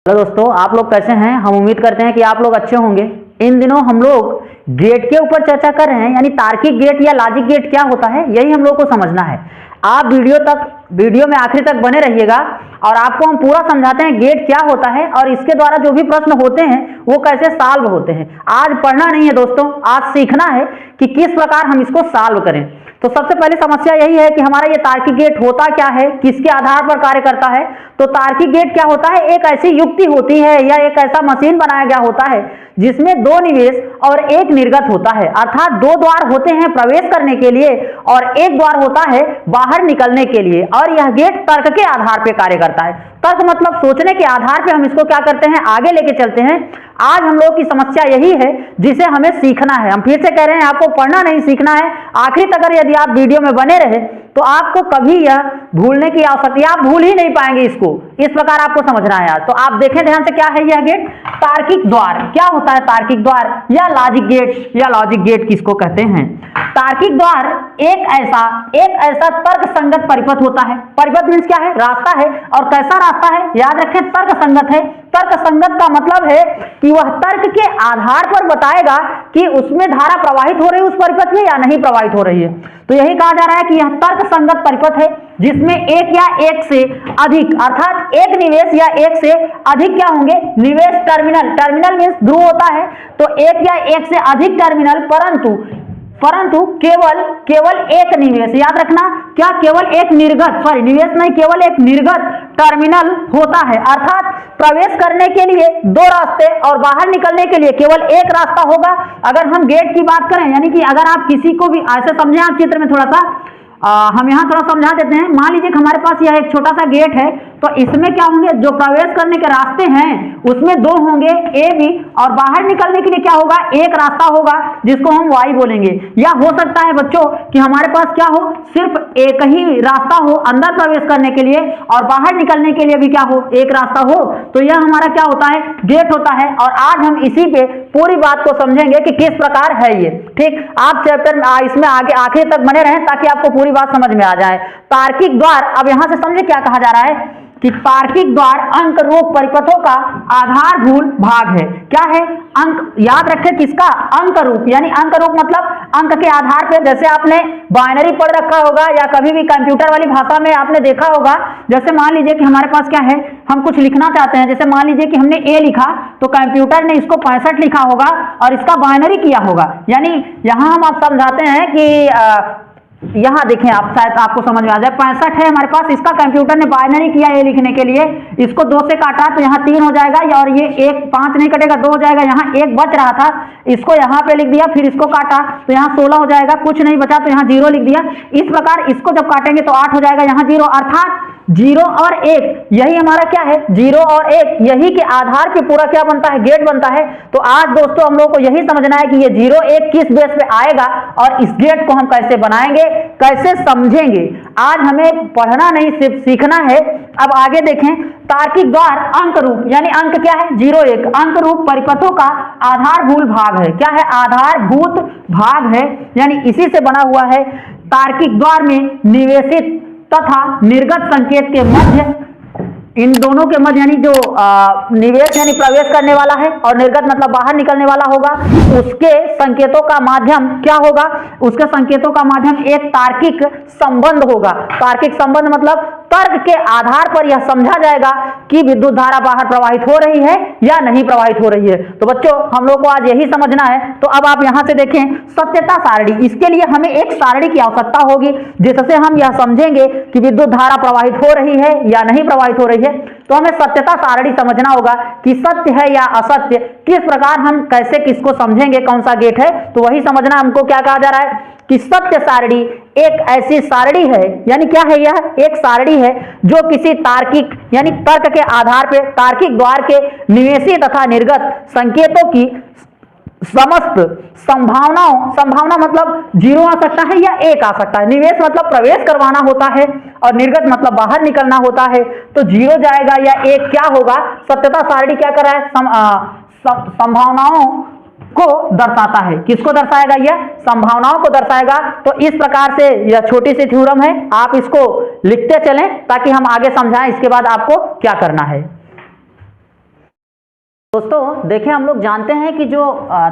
Hello दोस्तों, आप लोग कैसे हैं। हम उम्मीद करते हैं कि आप लोग अच्छे होंगे। इन दिनों हम लोग गेट के ऊपर चर्चा कर रहे हैं, यानी तार्किक गेट या लॉजिक गेट क्या होता है, यही हम लोग को समझना है। आप वीडियो में आखिरी तक बने रहिएगा और आपको हम पूरा समझाते हैं गेट क्या होता है और इसके द्वारा जो भी प्रश्न होते हैं वो कैसे सॉल्व होते हैं। आज पढ़ना नहीं है दोस्तों, आज सीखना है कि किस प्रकार हम इसको सॉल्व करें। तो सबसे पहले समस्या यही है कि हमारा ये तार्किक गेट होता क्या है, किसके आधार पर कार्य करता है। तो तार्किक गेट क्या होता है, एक ऐसी युक्ति होती है या एक ऐसा मशीन बनाया गया होता है जिसमें दो निवेश और एक निर्गत होता है, अर्थात दो द्वार होते हैं प्रवेश करने के लिए और एक द्वार होता है बाहर निकलने के लिए। और यह गेट तर्क के आधार पर कार्य करता है। तर्क मतलब सोचने के आधार पर हम इसको क्या करते हैं, आगे लेके चलते हैं। आज हम लोग की समस्या यही है जिसे हमें सीखना है। हम फिर से कह रहे हैं, आपको पढ़ना नहीं सीखना है। आखिर तक अगर यदि आप वीडियो में बने रहे तो आपको कभी यह भूलने की आवश्यकता, आप भूल ही नहीं पाएंगे इसको। इस प्रकार आपको समझना है। आज तो आप देखें ध्यान से, क्या है यह गेट, तार्किक द्वार। क्या होता है तार्किक द्वार या लॉजिक गेट, या लॉजिक गेट किसको कहते हैं। तार्किक द्वार एक ऐसा तर्क संगत परिपथ होता है। परिपथ मीन्स क्या है, रास्ता है। और कैसा रास्ता है, याद रखें तर्क संगत है। तर्क संगत का मतलब है कि वह तर्क के आधार पर बताएगा कि उसमें धारा प्रवाहित हो रही है उस परिपथ में या नहीं प्रवाहित हो रही है। तो यही कहा जा रहा है कि यह तर्क संगत परिपथ है जिसमें एक या एक से अधिक, अर्थात एक निवेश या एक से अधिक क्या होंगे, निवेश टर्मिनल। टर्मिनल मीन्स ध्रुव होता है। तो एक या एक से अधिक टर्मिनल, परंतु केवल एक निवेश, याद रखना, क्या केवल एक निर्गत, सॉरी निवेश नहीं, केवल एक निर्गत टर्मिनल होता है। अर्थात प्रवेश करने के लिए दो रास्ते और बाहर निकलने के लिए केवल एक रास्ता होगा। अगर हम गेट की बात करें, यानी कि अगर आप किसी को भी ऐसे समझें, आप चित्र में थोड़ा सा हम यहाँ थोड़ा समझा देते हैं। मान लीजिए कि हमारे पास यह एक छोटा सा गेट है, तो इसमें क्या होंगे, जो प्रवेश करने के रास्ते हैं उसमें दो होंगे ए बी, और बाहर निकलने के लिए क्या होगा, एक रास्ता होगा जिसको हम वाई बोलेंगे। या हो सकता है बच्चों कि हमारे पास क्या हो, सिर्फ एक ही रास्ता हो अंदर प्रवेश करने के लिए और बाहर निकलने के लिए भी क्या हो, एक रास्ता हो। तो यह हमारा क्या होता है, गेट होता है। और आज हम इसी पे पूरी बात को समझेंगे कि किस प्रकार है ये। ठीक, आप चैप्टर इसमें आगे आखिर तक बने रहें ताकि आपको पूरी बात समझ में आ जाए। तार्किक द्वार, अब यहां से समझे क्या कहा जा रहा है कि तार्किक द्वार अंक रूप परिपथों का आधारभूत भाग है। क्या है, अंक, याद रखें किसका, अंक रूप। यानी अंक रूप मतलब अंक के आधार पर। जैसे आपने बाइनरी पढ़ रखा होगा या कभी भी कंप्यूटर वाली भाषा में आपने देखा होगा। जैसे मान लीजिए कि हमारे पास क्या है, हम कुछ लिखना चाहते हैं। जैसे मान लीजिए कि हमने ए लिखा तो कंप्यूटर ने इसको 65 लिखा होगा और इसका बाइनरी किया होगा। यानी यहां हम आप समझाते हैं कि यहां देखें आप, शायद आपको समझ में आ जाए। 65 है हमारे पास, इसका कंप्यूटर ने बाइनरी किया ए लिखने के लिए। इसको 2 से काटा तो यहाँ 3 हो जाएगा, और ये 1 5 नहीं कटेगा, 2 हो जाएगा। यहाँ 1 बच रहा था, इसको यहाँ पे लिख दिया, फिर इसको काटा तो यहाँ 16 हो जाएगा। कुछ नहीं बचा तो यहाँ 0 लिख दिया। इस प्रकार इसको जब काटेंगे तो 8 हो जाएगा, यहाँ 0। अर्थात 0 और 1, यही हमारा क्या है, 0 और 1, यही के आधार पे पूरा क्या बनता है, गेट बनता है। तो आज दोस्तों हम लोग को यही समझना है कि ये 0 1 किस बेस पे आएगा और इस गेट को हम कैसे बनाएंगे, कैसे समझेंगे। आज हमें पढ़ना नहीं, सिर्फ सीखना है। अब आगे देखें, तार्किक द्वार अंक रूप, यानी अंक क्या है, 0 1, अंक रूप परिपथों का आधारभूत भाग है। क्या है, आधारभूत भाग है, यानी इसी से बना हुआ है। तार्किक द्वार में निवेशित तथा निर्गत संकेत के मध्य, इन दोनों के मध्य, यानी जो निवेश यानी प्रवेश करने वाला है और निर्गत मतलब बाहर निकलने वाला होगा, उसके संकेतों का माध्यम क्या होगा, उसके संकेतों का माध्यम एक तार्किक संबंध होगा। तार्किक संबंध मतलब तर्क के आधार पर यह समझा जाएगा कि विद्युत धारा बाहर प्रवाहित हो रही है या नहीं प्रवाहित हो रही है। तो बच्चों हम लोग को आज यही समझना है। तो अब आप यहां से देखें, सत्यता सारणी, इसके लिए हमें एक सारणी की आवश्यकता होगी जिससे हम यह समझेंगे कि विद्युत धारा प्रवाहित हो रही है या नहीं प्रवाहित हो रही है। तो हमें सत्यता सारणी समझना होगा कि सत्य है या असत्य, किस प्रकार हम कैसे किसको समझेंगे, कौन सा गेट है। तो वही समझना हमको, क्या कहा जा रहा है कि सत्य सारणी एक ऐसी सारणी है, यानी क्या है, यह एक सारणी है जो किसी तार्किक यानी तर्क के आधार पर तार्किक द्वार के निवेशी तथा निर्गत संकेतों की समस्त संभावना मतलब 0 आ सकता है या 1 आ सकता है। निवेश मतलब प्रवेश करवाना होता है और निर्गत मतलब बाहर निकलना होता है। तो 0 जाएगा या 1 क्या होगा, सत्यता सारणी क्या कर रहा है, संभावनाओं को दर्शाता है। किसको दर्शाएगा, यह संभावनाओं को दर्शाएगा। तो इस प्रकार से यह छोटी सी थ्योरम है, आप इसको लिखते चलें ताकि हम आगे समझाएं इसके बाद आपको क्या करना है। दोस्तों देखिए, हम लोग जानते हैं कि जो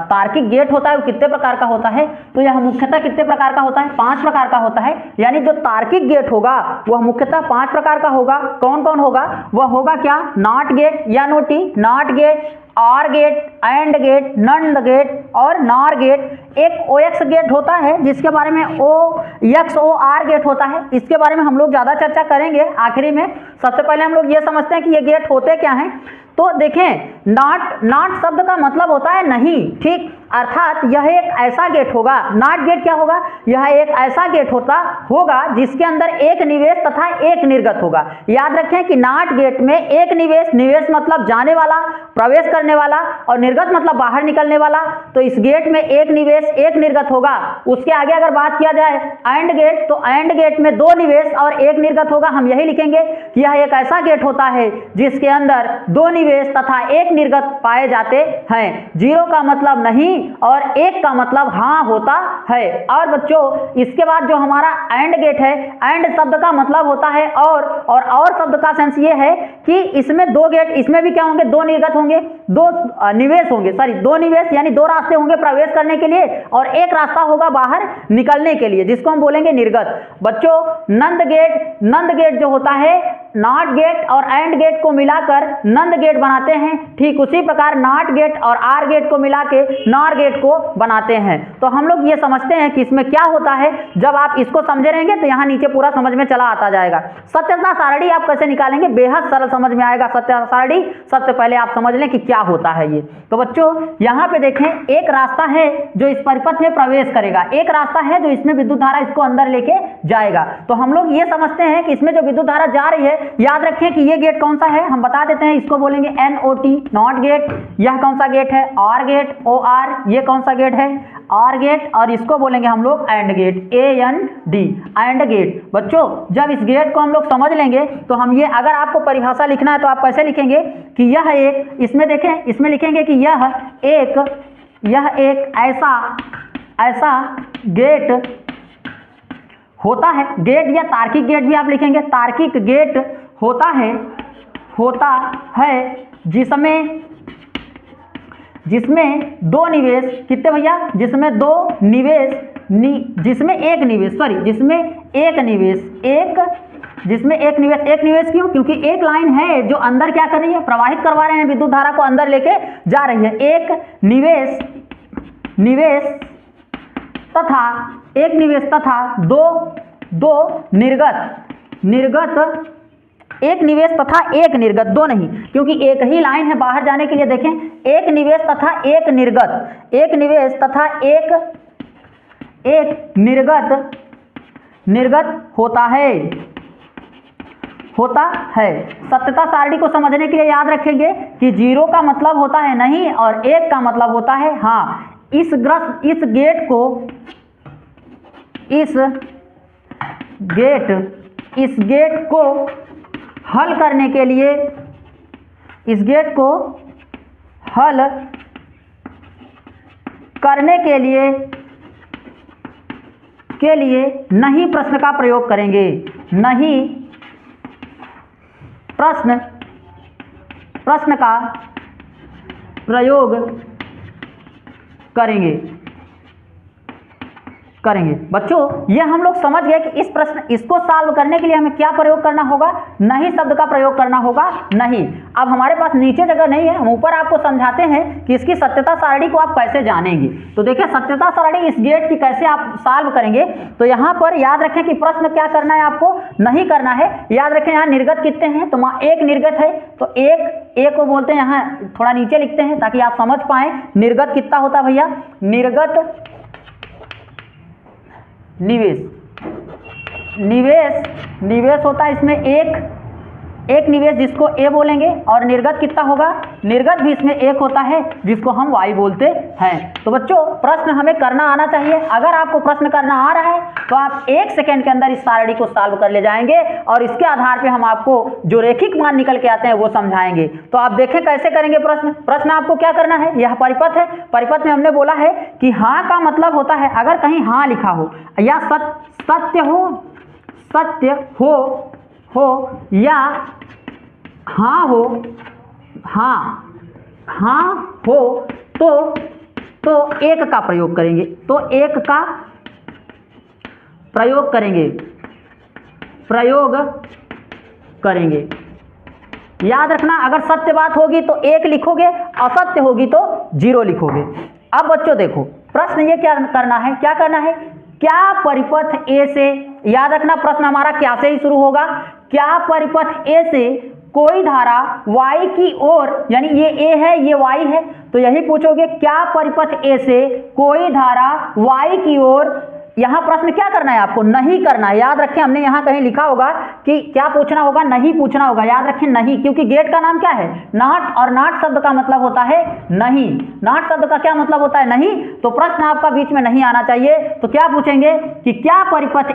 तार्किक गेट होता है वो कितने प्रकार का होता है। तो यह मुख्यतः कितने प्रकार का होता है? 5 प्रकार का होता है। यानी जो तार्किक गेट होगा वह मुख्यतः 5 प्रकार का होगा। कौन कौन होगा? वह होगा क्या? नॉट गेट या नोटी, NOT gate, OR gate, AND gate, NAND gate और नॉर गेट। एक ओएक्स गेट होता है जिसके बारे में OXOR गेट होता है। इसके बारे में हम लोग ज्यादा चर्चा करेंगे आखिरी में। सबसे पहले हम लोग ये समझते हैं कि ये गेट होते क्या हैं। तो देखें, नॉट शब्द का मतलब होता है नहीं, ठीक, अर्थात यह एक ऐसा गेट होगा। नॉट गेट क्या होगा? यह एक ऐसा गेट होगा जिसके अंदर एक निवेश तथा एक निर्गत होगा। याद रखें कि नॉट गेट में एक निवेश मतलब जाने वाला, प्रवेश करने वाला, और निर्गत मतलब बाहर निकलने वाला। तो इस गेट में एक निवेश एक निर्गत होगा। उसके आगे अगर बात किया जाए एंड गेट, तो एंड गेट में 2 निवेश और एक निर्गत होगा। हम यही लिखेंगे कि यह एक ऐसा गेट होता है जिसके अंदर 2 निवेश तथा एक निर्गत पाए जाते हैं। 0 का मतलब नहीं और 1 का मतलब हाँ होता है। और बच्चों इसके बाद जो हमारा एंड गेट है, एंड शब्द का मतलब होता है और शब्द का सेंस ये है कि इसमें 2 गेट, इसमें भी क्या होंगे? 2 निर्गत होंगे, 2 निवेश होंगे, 2 निवेश यानी 2 रास्ते होंगे प्रवेश करने के लिए और एक रास्ता होगा बाहर निकलने के लिए, जिसको हम बोलेंगे निर्गत। बच्चों नंद गेट जो होता है, नॉट गेट और एंड गेट को मिलाकर नंद गेट बनाते हैं। ठीक उसी प्रकार नॉट गेट और आर गेट को मिला के नॉर गेट को बनाते हैं। तो हम लोग ये समझते हैं कि इसमें क्या होता है। जब आप इसको समझे रहेंगे तो यहाँ नीचे पूरा समझ में चला आता जाएगा। सत्यता सारणी आप कैसे निकालेंगे? बेहद सरल समझ में आएगा सत्यता सारणी। सबसे पहले आप समझ लें कि क्या होता है ये। तो बच्चों यहाँ पे देखें, एक रास्ता है जो इस परिपथ में प्रवेश करेगा, एक रास्ता है जो इसमें विद्युत धारा इसको अंदर लेके जाएगा। तो हम लोग ये समझते हैं कि इसमें जो विद्युत धारा जा रही है, याद रखें कि ये गेट कौन सा है, हम बता देते हैं। इसको बोलेंगे NOT, नॉट गेट। यह कौन सा गेट है? OR gate, OR। ये कौन सा गेट है? OR gate. और इसको बोलेंगे हम लोग AND gate, AND, AND gate. बच्चों जब इस गेट को हम लोग समझ लेंगे तो हम ये, अगर आपको परिभाषा लिखना है तो आप कैसे लिखेंगे कि यह एक, इसमें देखें, इसमें लिखेंगे कि यह एक ऐसा गेट होता है। गेट या तार्किक गेट भी आप लिखेंगे। तार्किक गेट होता है जिसमें 2 निवेश, कितने भैया? जिसमें एक निवेश क्यों? क्योंकि एक लाइन है जो अंदर क्या कर रही है? प्रवाहित करवा रहे हैं, विद्युत धारा को अंदर लेके जा रही है। एक निवेश तथा दो निर्गत, एक निवेश तथा एक निर्गत, 2 नहीं, क्योंकि एक ही लाइन है बाहर जाने के लिए। देखें, एक निवेश तथा एक निर्गत होता है। सत्यता सारणी को समझने के लिए याद रखेंगे कि 0 का मतलब होता है नहीं और 1 का मतलब होता है हाँ। इस गेट को हल करने के लिए, इस गेट को हल करने के लिए नहीं प्रश्न का प्रयोग करेंगे, नहीं प्रश्न का प्रयोग करेंगे। बच्चों ये हम लोग समझ गए कि इसको सॉल्व करने के लिए हमें क्या प्रयोग करना होगा? नहीं शब्द का प्रयोग करना होगा। नहीं, अब हमारे पास नीचे जगह नहीं है, हम ऊपर आपको समझाते हैं कि इसकी सत्यता सारणी को आप कैसे जानेंगे। तो देखिए, सत्यता सारणी इस गेट की कैसे आप सॉल्व करेंगे। तो यहाँ पर याद रखें कि प्रश्न क्या करना है आपको? नहीं करना है। याद रखें यहाँ निर्गत कितने हैं? तो एक निर्गत है, तो एक को बोलते हैं, यहाँ थोड़ा नीचे लिखते हैं ताकि आप समझ पाए निर्गत कितना होता है भैया। निर्गत निवेश होता है इसमें एक निवेश जिसको A बोलेंगे, और निर्गत कितना होगा? निर्गत भी इसमें 1 होता है जिसको हम Y बोलते हैं। तो बच्चों प्रश्न हमें करना आना चाहिए। अगर आपको प्रश्न करना आ रहा है तो आप 1 सेकेंड के अंदर इस सारणी को सॉल्व कर ले जाएंगे और इसके आधार पे हम आपको जो रेखिक मान निकल के आते हैं वो समझाएंगे। तो आप देखें कैसे करेंगे प्रश्न आपको क्या करना है? यह परिपथ है, परिपथ में हमने बोला है कि हाँ का मतलब होता है अगर कहीं हाँ लिखा हो या सत्य हो या हाँ हो, हाँ हाँ हो तो एक का प्रयोग करेंगे, तो एक का प्रयोग करेंगे। याद रखना, अगर सत्य बात होगी तो एक लिखोगे, असत्य होगी तो 0 लिखोगे। अब बच्चों देखो, प्रश्न ये क्या करना है, क्या परिपथ ए से, याद रखना प्रश्न हमारा क्या से ही शुरू होगा, क्या परिपथ ए से कोई धारा y की ओर, यानी ये a है ये y है, तो यही पूछोगे क्या परिपथ ए से कोई धारा y की ओर। यहां प्रश्न क्या करना है आपको, नहीं करना है। याद रखें, हमने यहां कहीं लिखा होगा कि क्या पूछना होगा, नहीं पूछना होगा। याद रखें नहीं, क्योंकि गेट का नाम क्या है, नॉट, और नॉट शब्द का मतलब होता है नहीं। नॉट शब्द का क्या मतलब होता है, नहीं। तो प्रश्न आपका बीच में नहीं आना चाहिए। तो क्या पूछेंगे कि क्या परिपथ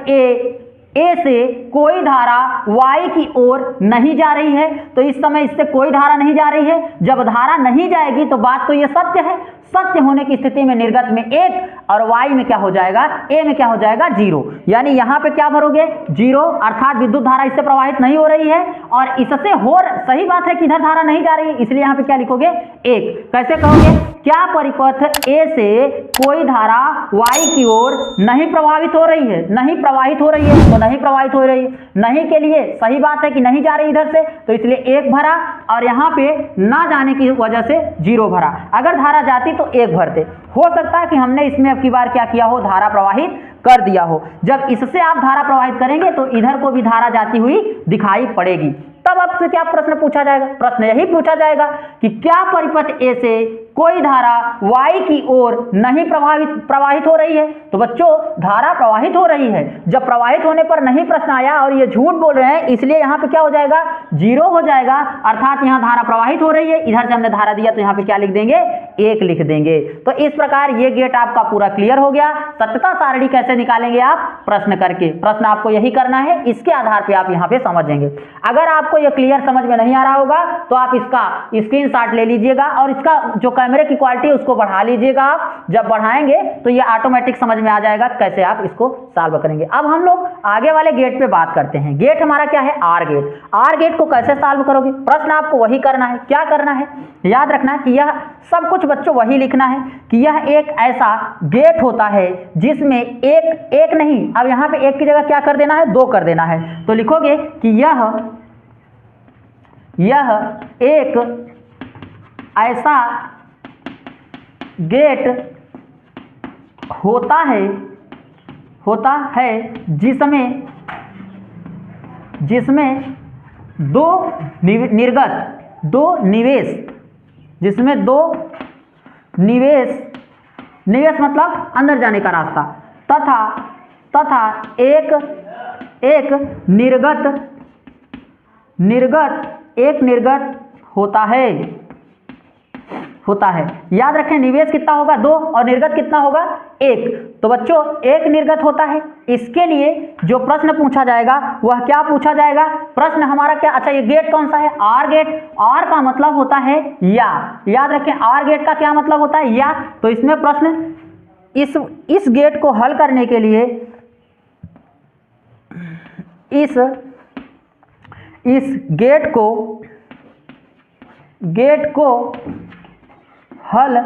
ए से कोई धारा y की ओर नहीं जा रही है। तो इस समय इससे कोई धारा नहीं जा रही है। जब धारा नहीं जाएगी तो बात तो ये सत्य है। सत्य होने की स्थिति में निर्गत में 1 और y में क्या हो जाएगा, a में क्या हो जाएगा 0। यानी यहां पे क्या भरोगे 0, अर्थात विद्युत धारा इससे प्रवाहित नहीं हो रही है और इससे सही बात है कि इधर धारा नहीं जा रही है, इसलिए यहां पे क्या लिखोगे 1। कैसे कहोगे, क्या परिपथ ए से कोई धारा y की ओर नहीं प्रवाहित हो रही है, नहीं प्रवाहित हो रही है, तो नहीं प्रवाहित हो रही है। नहीं के लिए सही बात है कि नहीं जा रही इधर से, तो इसलिए 1 भरा, और यहां पे ना जाने की वजह से 0 भरा। अगर धारा जाती तो 1 भरते। हो सकता है कि हमने इसमें अब की बार क्या किया हो, धारा प्रवाहित कर दिया हो। जब इससे आप धारा प्रवाहित करेंगे तो इधर को भी धारा जाती हुई दिखाई पड़ेगी। तब आपसे क्या प्रश्न पूछा जाएगा, प्रश्न यही पूछा जाएगा कि क्या परिपथ ए से कोई धारा y की ओर नहीं प्रवाहित हो रही है। तो बच्चों धारा प्रवाहित हो रही है। जब प्रवाहित होने पर नहीं प्रश्न आया और ये झूठ बोल रहे हैं, इसलिए यहां पे क्या हो जाएगा 0 हो जाएगा, अर्थात यहां धारा प्रवाहित हो रही है। इधर से हमने धारा दिया तो यहां पे क्या लिख देंगे 1 लिख देंगे। तो इस प्रकार ये गेट आपका पूरा क्लियर हो गया। सत्यता सारणी कैसे निकालेंगे आप, प्रश्न करके। प्रश्न आपको यही करना है, इसके आधार पर आप यहां पे समझेंगे। अगर आपको ये क्लियर समझ में नहीं आ रहा होगा तो आप इसका स्क्रीनशॉट ले लीजिएगा और इसका जो कैमरे की क्वालिटी है उसको बढ़ा लीजिएगा। आप जब बढ़ाएंगे तो ये ऑटोमेटिक समझ में आ जाएगा कैसे आप इसको सॉल्व करेंगे। अब हम लोग आगे वाले गेट पे बात करते हैं। गेट हमारा क्या है, आर गेट। आर गेट को कैसे सॉल्व करोगे, प्रश्न आपको वही करना है। क्या करना है, याद रखना कि यह सब कुछ बच्चों वही लिखना है कि यह एक ऐसा गेट होता है जिसमें एक नहीं, अब यहां पे 1 की जगह क्या कर देना है 2 कर देना है। तो लिखोगे कि यह एक ऐसा गेट होता है जिसमें 2 निर्गत 2 निवेश, जिसमें 2 निवेश मतलब अंदर जाने का रास्ता, तथा एक निर्गत होता है। याद रखें निवेश कितना होगा 2 और निर्गत कितना होगा 1। तो बच्चों 1 निर्गत होता है। इसके लिए जो प्रश्न पूछा जाएगा वह क्या पूछा जाएगा, प्रश्न हमारा क्या, अच्छा ये गेट कौन सा है, आर गेट। आर का मतलब होता है या, याद रखें आर गेट का क्या मतलब होता है या। तो इसमें प्रश्न इस गेट को हल करने के लिए इस गेट को हल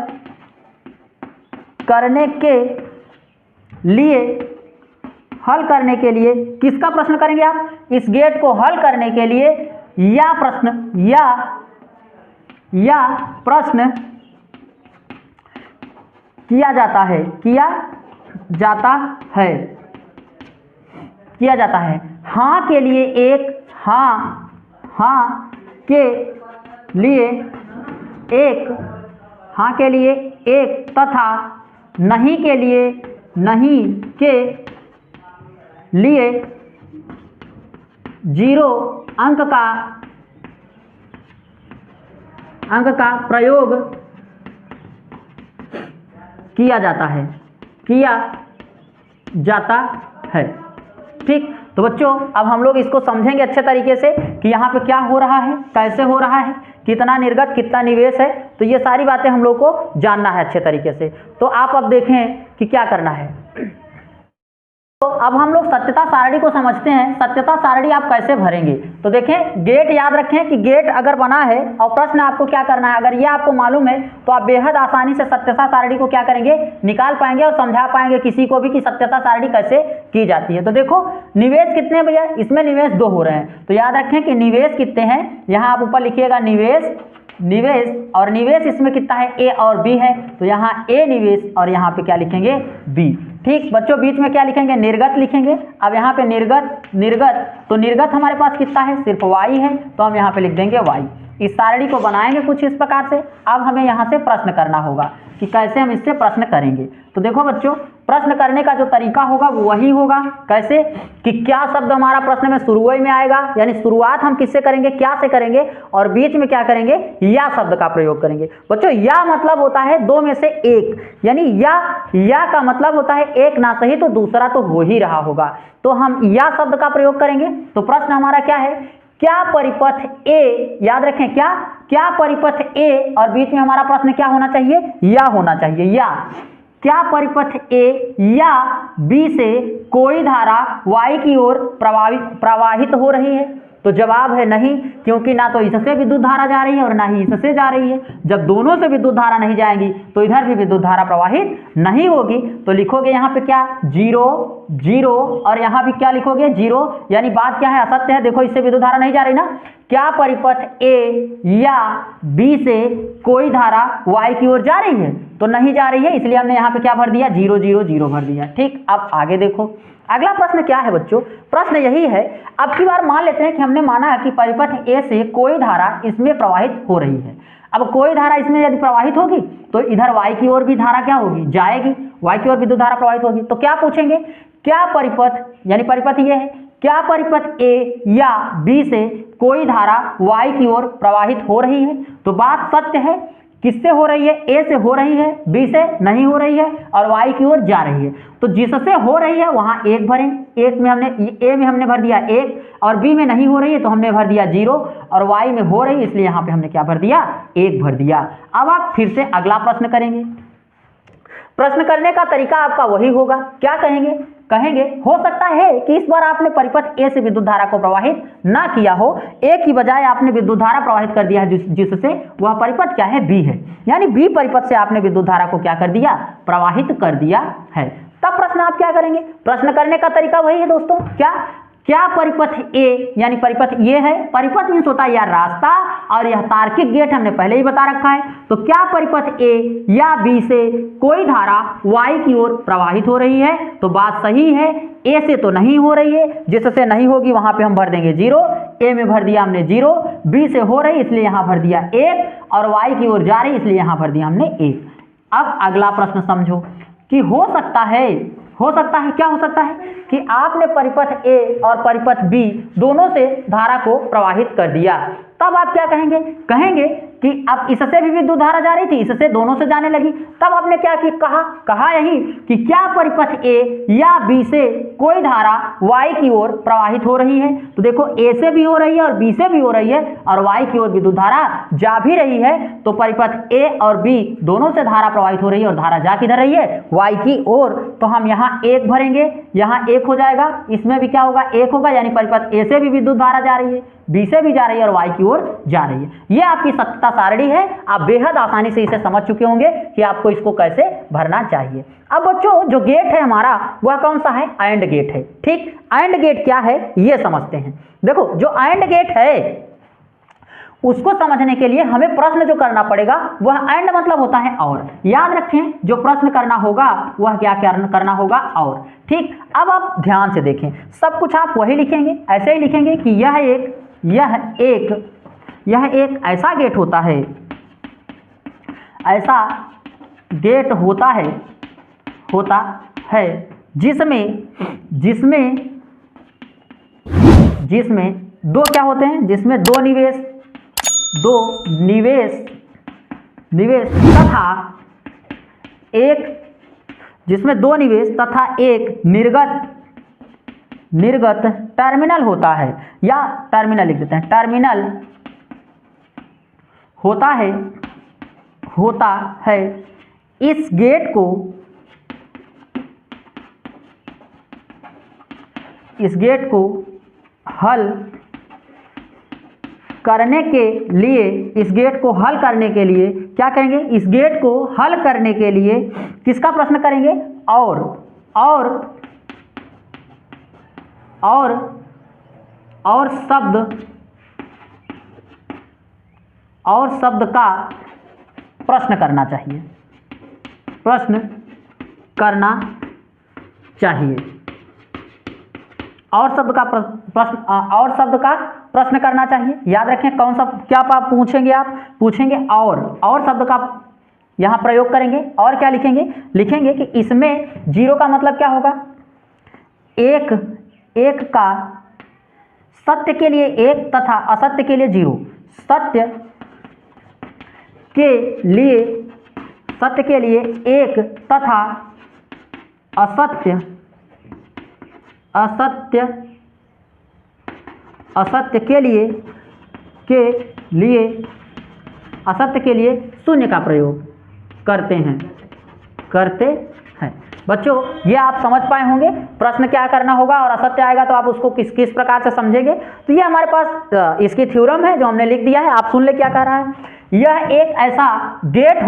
करने के लिए किसका प्रश्न करेंगे आप, इस गेट को हल करने के लिए या प्रश्न किया जाता है। हाँ के लिए 1, हाँ के लिए 1 तथा नहीं के लिए 0 अंक का प्रयोग किया जाता है। ठीक, तो बच्चों अब हम लोग इसको समझेंगे अच्छे तरीके से कि यहाँ पे क्या हो रहा है, कैसे हो रहा है, कितना निर्गत कितना निवेश है। तो ये सारी बातें हम लोग को जानना है अच्छे तरीके से। तो आप अब देखें कि क्या करना है। तो अब हम लोग सत्यता सारणी को समझते हैं। सत्यता सारणी आप कैसे भरेंगे, तो देखें, गेट याद रखें कि गेट अगर बना है और प्रश्न आपको क्या करना है, अगर ये आपको मालूम है तो आप बेहद आसानी से सत्यता सारणी को क्या करेंगे, निकाल पाएंगे और समझा पाएंगे किसी को भी कि सत्यता सारणी कैसे की जाती है। तो देखो, निवेश कितने भैया, इसमें निवेश 2 हो रहे हैं, तो याद रखें कि निवेश कितने हैं, यहाँ आप ऊपर लिखिएगा निवेश और निवेश इसमें कितना है, ए और बी है, तो यहाँ ए निवेश और यहाँ पे क्या लिखेंगे, बी। ठीक बच्चों, बीच में क्या लिखेंगे, निर्गत लिखेंगे। अब यहाँ पे निर्गत तो निर्गत हमारे पास कितना है, सिर्फ y है, तो हम यहाँ पे लिख देंगे y। इस सारणी को बनाएंगे कुछ इस प्रकार से। अब हमें यहाँ से प्रश्न करना होगा कि कैसे हम इससे प्रश्न करेंगे। तो देखो बच्चों, प्रश्न करने का जो तरीका होगा वो वही होगा, कैसे कि क्या शब्द हमारा प्रश्न में शुरुआत में आएगा, यानी शुरुआत हम किससे करेंगे, क्या से करेंगे, और बीच में क्या करेंगे, या शब्द का प्रयोग करेंगे। बच्चों, या मतलब होता है 2 में से 1, यानी या का मतलब होता है एक ना सही तो दूसरा तो हो ही रहा होगा, तो हम या शब्द का प्रयोग करेंगे। तो प्रश्न हमारा क्या है, क्या परिपथ ए, याद रखें क्या परिपथ ए, और बीच में हमारा प्रश्न क्या होना चाहिए, या होना चाहिए, या क्या परिपथ ए या बी से कोई धारा y की ओर प्रवाहित हो रही है। तो जवाब है नहीं, क्योंकि ना तो इससे विद्युत धारा जा रही है और ना ही इससे जा रही है। जब दोनों से विद्युत धारा नहीं जाएंगी तो इधर भी विद्युत धारा प्रवाहित नहीं होगी। तो लिखोगे यहाँ पे क्या, 0 और यहाँ भी क्या लिखोगे, 0, यानी बात क्या है, असत्य है। देखो, इससे विद्युत धारा नहीं जा रही ना। क्या परिपथ ए या बी से कोई धारा y की ओर जा रही है, तो नहीं जा रही है, इसलिए हमने यहाँ पे क्या भर दिया, 0 0 0 भर दिया। ठीक, अब आगे देखो, अगला प्रश्न क्या है बच्चों, प्रश्न यही है। अब की बार मान लेते हैं कि हमने माना है कि परिपथ ए से कोई धारा इसमें प्रवाहित हो रही है। अब कोई धारा इसमें यदि प्रवाहित होगी तो इधर y की ओर भी धारा क्या होगी, जाएगी, y की ओर विद्युत धारा प्रवाहित होगी। तो क्या पूछेंगे, क्या परिपथ, यानी परिपथ ये है, क्या परिपथ ए या बी से कोई धारा y की ओर प्रवाहित हो रही है। तो बात सत्य है, किससे हो रही है, ए से हो रही है, बी से नहीं हो रही है, और y की ओर जा रही है। तो जिससे हो रही है वहां 1 भरें, एक में हमने ए में हमने भर दिया 1, और बी में नहीं हो रही है तो हमने भर दिया 0, और y में हो रही है इसलिए यहाँ पे हमने क्या भर दिया, 1 भर दिया। अब आप फिर से अगला प्रश्न करेंगे। प्रश्न करने का तरीका आपका वही होगा, क्या कहेंगे हो सकता है कि इस बार आपने परिपथ ए से विद्युत धारा को प्रवाहित ना किया हो, ए की बजाय आपने विद्युत धारा प्रवाहित कर दिया है, जिससे वह परिपथ क्या है, बी है, यानी बी परिपथ से आपने विद्युत धारा को क्या कर दिया, प्रवाहित कर दिया है। तब प्रश्न आप क्या करेंगे, प्रश्न करने का तरीका वही है दोस्तों, क्या परिपथ ए, यानी परिपथ ये है, परिपथ मीन्स होता है यह रास्ता, और यह तार्किक गेट हमने पहले ही बता रखा है। तो क्या परिपथ ए या बी से कोई धारा y की ओर प्रवाहित हो रही है। तो बात सही है, ए से तो नहीं हो रही है, जिससे नहीं होगी वहां पे हम भर देंगे 0, ए में भर दिया हमने 0, बी से हो रही इसलिए यहां भर दिया 1, और y की ओर जा रही इसलिए यहां भर दिया हमने 1। अब अगला प्रश्न समझो कि हो सकता है क्या हो सकता है कि आपने परिपथ ए और परिपथ बी दोनों से धारा को प्रवाहित कर दिया। तब आप क्या कहेंगे कि अब इससे भी विद्युत धारा जा रही थी, इससे दोनों से जाने लगी। तब आपने क्या कहा यही कि क्या परिपथ ए या बी से कोई धारा y की ओर प्रवाहित हो रही है। तो देखो, ए से भी हो रही है और बी से भी हो रही है, और y की ओर विद्युत धारा जा भी रही है। तो परिपथ ए और बी दोनों से धारा प्रवाहित हो रही है, और धारा जा किधर रही है, y की ओर। तो हम यहाँ 1 भरेंगे, यहाँ 1 हो जाएगा, इसमें भी क्या होगा, 1 होगा, यानी परिपथ ए से भी विद्युत धारा जा रही है, बी से भी जा रही है, और y की ओर जा रही है। ये आपकी सत्यता सारणी है। आप बेहद आसानी से इसे समझ चुके होंगे कि आपको इसको कैसे भरना चाहिए। अब बच्चों, जो गेट है हमारा वह कौन सा है, एंड गेट है। ठीक, एंड गेट क्या है ये समझते हैं। देखो, जो एंड गेट है उसको समझने के लिए हमें प्रश्न जो करना पड़ेगा वह एंड मतलब होता है और। याद रखें, जो प्रश्न करना होगा वह क्या करना होगा, और। ठीक, अब आप ध्यान से देखें, सब कुछ आप वही लिखेंगे, ऐसे ही लिखेंगे कि यह एक ऐसा गेट होता है, ऐसा गेट होता है जिसमें दो क्या होते हैं, जिसमें दो निवेश तथा एक, जिसमें दो निवेश तथा एक निर्गत टर्मिनल होता है, या टर्मिनल लिख देते हैं, टर्मिनल होता है। इस गेट को इस गेट को हल करने के लिए, इस गेट को हल करने के लिए क्या करेंगे, इस गेट को हल करने के लिए किसका प्रश्न करेंगे, और शब्द का प्रश्न करना चाहिए, प्रश्न करना चाहिए, और शब्द का प्रश्न करना चाहिए। याद रखें कौन सा, क्या आप पूछेंगे, आप पूछेंगे और शब्द का यहां प्रयोग करेंगे, और क्या लिखेंगे कि इसमें जीरो का मतलब क्या होगा, एक का सत्य के लिए एक तथा असत्य के लिए जीरो, सत्य के लिए एक तथा असत्य के लिए शून्य का प्रयोग करते हैं। बच्चों ये आप समझ पाए होंगे प्रश्न क्या करना होगा, और असत्य आएगा तो आप उसको किस प्रकार से समझेंगे। तो ये हमारे पास इसकी थ्योरम है जो हमने लिख दिया है, आप सुन ले क्या कह रहा है। यह एक ऐसा गेट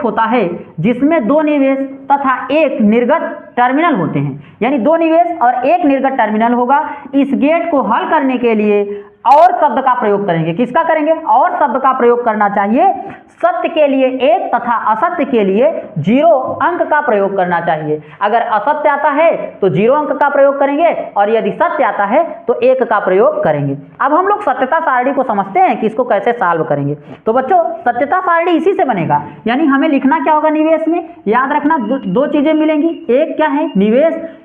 होता है जिसमें दो निवेश तथा एक निर्गत टर्मिनल होते हैं, यानी दो निवेश और एक निर्गत टर्मिनल होगा। इस गेट को हल करने के लिए और शब्द का प्रयोग करेंगे, किसका करेंगे, और शब्द का प्रयोग करना चाहिए। सत्य के लिए एक तथा असत्य के लिए जीरो अंक का प्रयोग करना चाहिए। अगर असत्य आता है तो जीरो अंक का प्रयोग करेंगे, और यदि सत्य आता है तो एक का प्रयोग करेंगे। अब हम लोग सत्यता सारणी को समझते हैं कि इसको कैसे सॉल्व करेंगे। तो बच्चों सत्यता सारणी इसी से बनेगा, यानी हमें लिखना क्या होगा निवेश में, याद रखना दो चीजें मिलेंगी। एक क्या है,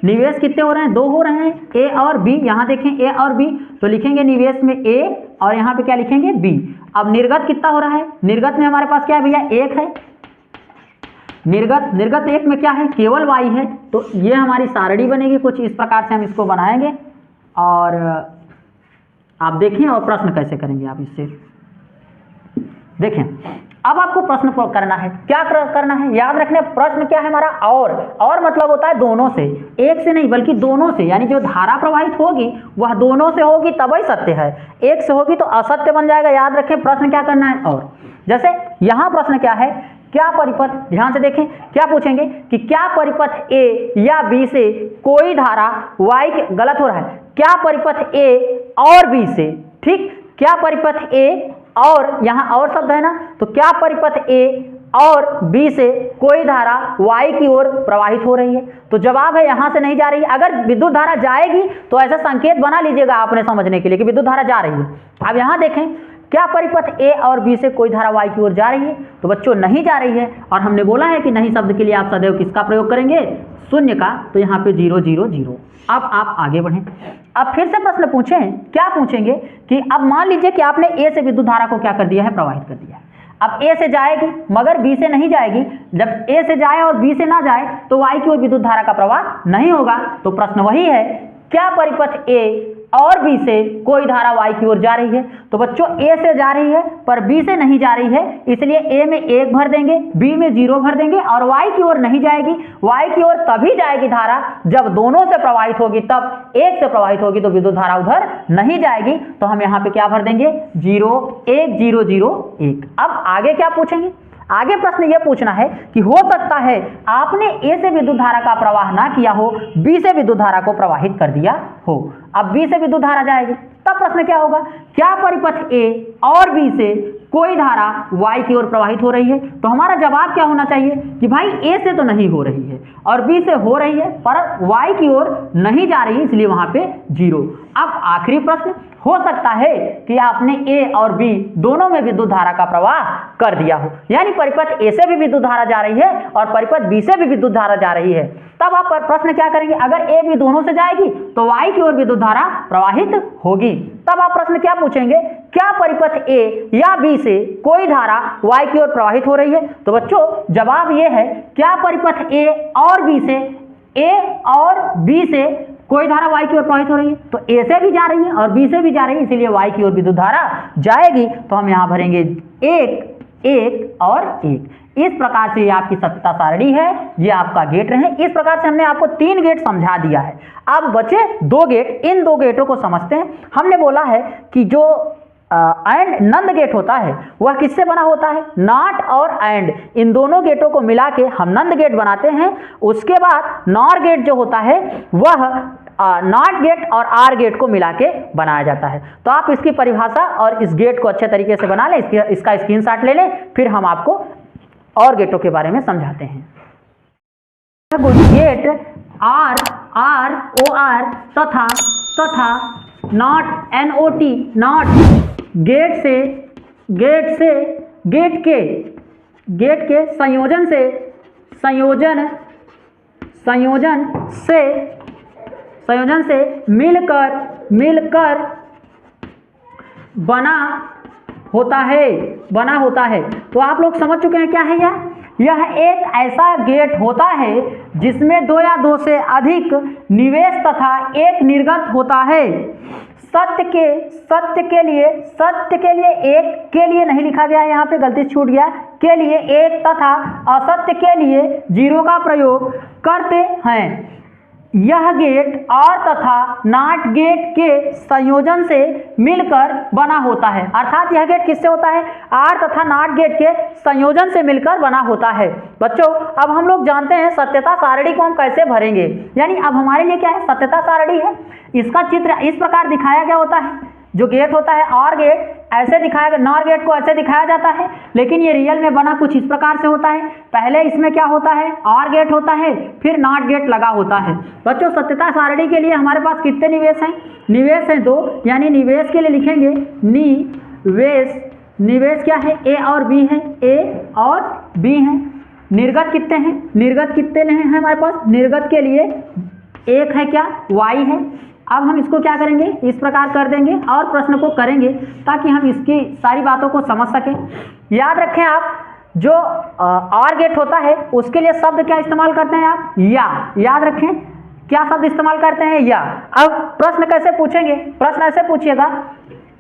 निवेश कितने हो रहे हैं, दो हो रहे हैं, ए और बी। यहां देखें ए और बी, तो लिखेंगे निवेश में ए और यहां पे क्या लिखेंगे बी। अब निर्गत कितना हो रहा है, निर्गत में हमारे पास क्या है भैया, एक है। निर्गत एक में क्या है, केवल y है। तो ये हमारी सारणी बनेगी, कुछ इस प्रकार से हम इसको बनाएंगे, और आप देखें और प्रश्न कैसे करेंगे आप इससे देखें। अब आपको प्रश्न करना है, क्या करना है, याद रखने प्रश्न क्या है हमारा, और मतलब होता है दोनों से, एक से नहीं बल्कि दोनों से, यानी जो धारा प्रवाहित होगी वह दोनों से होगी तभी सत्य है, एक से होगी तो असत्य बन जाएगा। याद रखें प्रश्न क्या करना है, और जैसे यहां प्रश्न क्या है, क्या परिपथ, ध्यान से देखें क्या पूछेंगे कि क्या परिपथ ए या बी से कोई धारा y के, गलत हो रहा है, क्या परिपथ ए और बी से, ठीक, क्या परिपथ ए और यहां और शब्द है ना, तो क्या परिपथ ए और बी से कोई धारा y की ओर प्रवाहित हो रही है। तो जवाब है यहां से नहीं जा रही है। अगर विद्युत धारा जाएगी तो ऐसा संकेत बना लीजिएगा आपने समझने के लिए कि विद्युत धारा जा रही है। अब यहां देखें क्या परिपथ ए और बी से कोई धारा y की ओर जा रही है, तो बच्चों नहीं जा रही है, और हमने बोला है कि नहीं शब्द के लिए आप सदैव किसका प्रयोग करेंगे, शून्य का। तो यहाँ पे 0 0 0। अब आप आगे बढ़ें, अब फिर से प्रश्न पूछें, क्या पूछेंगे कि अब मान लीजिए कि आपने ए से विद्युत धारा को क्या कर दिया है, प्रवाहित कर दिया है। अब ए से जाएगी मगर बी से नहीं जाएगी, जब ए से जाए और बी से ना जाए तो y की ओर विद्युत धारा का प्रवाह नहीं होगा। तो प्रश्न वही है, क्या परिपथ ए और बी से कोई धारा y की ओर जा रही है। तो बच्चों a से जा रही है पर b से नहीं जा रही है, इसलिए a में 1 भर देंगे, b में 0 भर देंगे, और y की ओर नहीं जाएगी। y की ओर तभी जाएगी धारा जब दोनों से प्रवाहित होगी, तब एक से प्रवाहित होगी तो विद्युत धारा उधर नहीं जाएगी। तो हम यहाँ पे क्या भर देंगे, 0 1 0 0 1। अब आगे क्या पूछेंगे, आगे प्रश्न यह पूछना है कि हो सकता है आपने ए से विद्युत धारा का प्रवाह ना किया हो, बी से विद्युत धारा को प्रवाहित कर दिया हो। अब बी से विद्युत धारा जाएगी, तब प्रश्न क्या होगा, क्या परिपथ ए और बी से कोई धारा y की ओर प्रवाहित हो रही है। तो हमारा जवाब क्या होना चाहिए कि भाई ए से तो नहीं हो रही है और बी से हो रही है, पर y की ओर नहीं जा रही, इसलिए वहां पे 0। अब आखिरी प्रश्न, हो सकता है कि आपने ए और बी दोनों में विद्युत धारा का प्रवाह कर दिया हो, यानी परिपथ ए से भी विद्युत धारा जा रही है और परिपथ बी से भी विद्युत धारा जा रही है। तब आप प्रश्न क्या करेंगे, अगर ए बी दोनों से जाएगी तो y की ओर विद्युत धारा प्रवाहित होगी। तब आप प्रश्न क्या पूछेंगे, क्या परिपथ ए या बी से कोई धारा y की ओर प्रवाहित हो रही है। तो बच्चों जवाब ये है, क्या परिपथ ए और बी से कोई धारा y की ओर प्रवाहित हो रही है। तो a से भी जा रही है और b से भी जा रही है, इसीलिए y की ओर विद्युत धारा जाएगी। तो हम यहां भरेंगे 1 1 और 1। इस प्रकार से ये आपकी सत्यता सारणी है, ये आपका गेट रहे। इस प्रकार से हमने आपको 3 गेट समझा दिया है। अब बचे 2 गेट, इन 2 गेटों को समझते हैं। हमने बोला है कि जो एंड नंद गेट होता है वह किससे बना होता है, नॉट और एंड, इन दोनों गेटों को मिला के हम नंद गेट बनाते हैं। उसके बाद नॉर गेट जो होता है वह नॉट गेट और आर गेट को मिला के बनाया जाता है। तो आप इसकी परिभाषा और इस गेट को अच्छे तरीके से बना लें, इसका स्क्रीनशॉट ले लें, फिर हम आपको और गेटों के बारे में समझाते हैं। Gate OR, OR O R तथा NOT N O T, NOT gate से गेट के संयोजन से मिलकर बना होता है। तो आप लोग समझ चुके हैं क्या है यह एक ऐसा गेट होता है जिसमें 2 या 2 से अधिक निवेश तथा एक निर्गत होता है। सत्य के लिए एक के लिए नहीं लिखा गया है, यहाँ पे गलती छूट गया, के लिए एक तथा असत्य के लिए 0 का प्रयोग करते हैं। यह गेट और तथा नॉट गेट के संयोजन से मिलकर बना होता है। अर्थात यह गेट किससे होता है, आर तथा नॉट गेट के संयोजन से मिलकर बना होता है। बच्चों अब हम लोग जानते हैं सत्यता सारणी को हम कैसे भरेंगे, यानी अब हमारे लिए क्या है, सत्यता सारणी है। इसका चित्र इस प्रकार दिखाया गया होता है। जो गेट होता है और गेट ऐसे दिखाया गया, नॉर गेट को ऐसे दिखाया जाता है, लेकिन ये रियल में बना कुछ इस प्रकार से होता है। पहले इसमें क्या होता है, और गेट होता है, फिर नॉट गेट लगा होता है। बच्चों सत्यता सारणी के लिए हमारे पास कितने निवेश हैं, निवेश हैं 2, यानी निवेश के लिए लिखेंगे निवेश क्या है, ए और बी है, ए और बी है। निर्गत कितने हैं, निर्गत कितने हैं हमारे पास, निर्गत के लिए एक है क्या, वाई है। अब हम इसको क्या करेंगे, इस प्रकार कर देंगे और प्रश्न को करेंगे ताकि हम इसकी सारी बातों को समझ सकें। याद रखें आप, जो और गेट होता है उसके लिए शब्द क्या इस्तेमाल करते हैं आप, या। याद रखें क्या शब्द इस्तेमाल करते हैं, या। अब प्रश्न कैसे पूछेंगे, प्रश्न ऐसे पूछिएगा,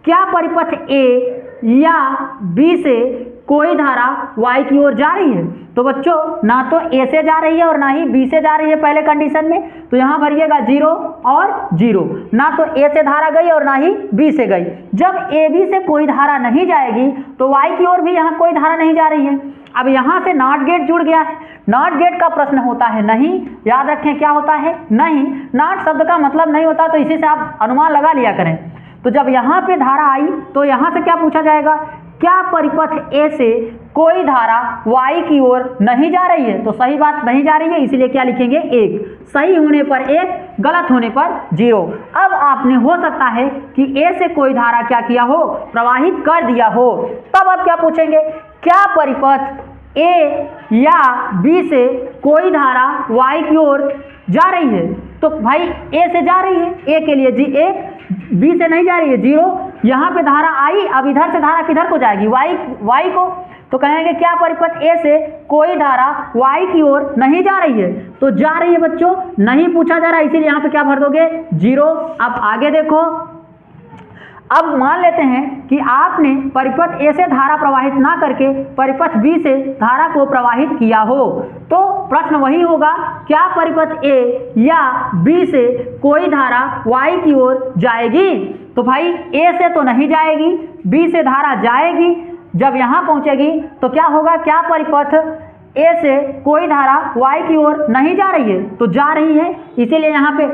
क्या परिपथ ए या बी से कोई धारा y की ओर जा रही है। तो बच्चों ना तो a से जा रही है और ना ही b से जा रही है पहले कंडीशन में, तो यहां भरिएगा 0 और 0। ना तो a से धारा गई और ना ही b से गई। जब a b से कोई धारा नहीं जाएगी तो y की ओर भी यहां कोई धारा नहीं जा रही है। अब यहां से नॉट गेट जुड़ गया है, नॉट गेट का प्रश्न होता है नहीं। याद रखें क्या होता है, नहीं। नॉट शब्द का मतलब नहीं होता, तो इसी से आप अनुमान लगा लिया करें। तो जब यहाँ पे धारा आई तो यहाँ से क्या पूछा जाएगा, क्या परिपथ ए से कोई धारा y की ओर नहीं जा रही है। तो सही बात नहीं जा रही है, इसीलिए क्या लिखेंगे 1, सही होने पर 1, गलत होने पर 0। अब आपने हो सकता है कि a से कोई धारा क्या किया हो, प्रवाहित कर दिया हो। तब आप क्या पूछेंगे, क्या परिपथ a या b से कोई धारा y की ओर जा रही है। तो भाई a से जा रही है, a के लिए 1, b से नहीं जा रही है 0। यहाँ पे धारा आई, अब इधर से धारा किधर को जाएगी, y को। तो कहेंगे क्या परिपथ a से कोई धारा y की ओर नहीं जा रही है। तो जा रही है बच्चों, नहीं पूछा जा रहा है, इसीलिए यहाँ पे क्या भर दोगे 0। अब आगे देखो, अब मान लेते हैं कि आपने परिपथ A से धारा प्रवाहित ना करके परिपथ B से धारा को प्रवाहित किया हो, तो प्रश्न वही होगा, क्या परिपथ A या B से कोई धारा Y की ओर जाएगी। तो भाई A से तो नहीं जाएगी, B से धारा जाएगी। जब यहाँ पहुँचेगी तो क्या होगा, क्या परिपथ A से कोई धारा Y की ओर नहीं जा रही है। तो जा रही है, इसीलिए यहाँ पे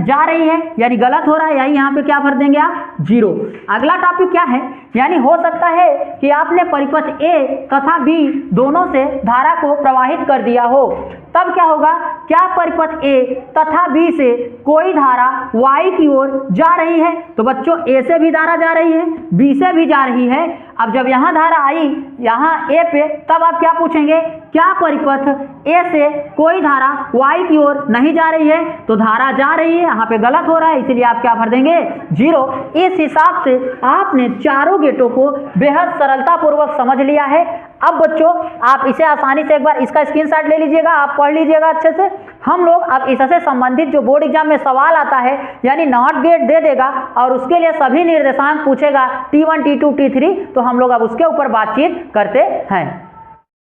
जा रही है यानी गलत हो रहा है, यानी यहाँ पे क्या भर देंगे आप 0। अगला टॉपिक क्या है, यानी हो सकता है कि आपने परिपथ A तथा B दोनों से धारा को प्रवाहित कर दिया हो। तब क्या होगा, क्या परिपथ A तथा B से कोई धारा Y की ओर जा रही है। तो बच्चों A से भी धारा जा रही है, B से भी जा रही है। अब जब यहाँ धारा आई यहाँ A पे, तब आप क्या पूछेंगे, क्या परिपथ A से कोई धारा Y की ओर नहीं जा रही है। तो धारा जा रही है, यहाँ पे गलत हो रहा है, इसीलिए आप क्या भर देंगे 0। इस हिसाब से आपने चारों गेटों को बेहद सरलता पूर्वक समझ लिया है। अब बच्चों आप इसे आसानी से एक बार इसका स्क्रीनशॉट ले लीजिएगा, आप पढ़ लीजिएगा अच्छे से। हम लोग अब इससे संबंधित जो बोर्ड एग्जाम में सवाल आता है, यानी नॉट गेट दे देगा और उसके लिए सभी निर्देशांक पूछेगा T1 T2 T3, तो हम लोग अब उसके ऊपर बातचीत करते हैं।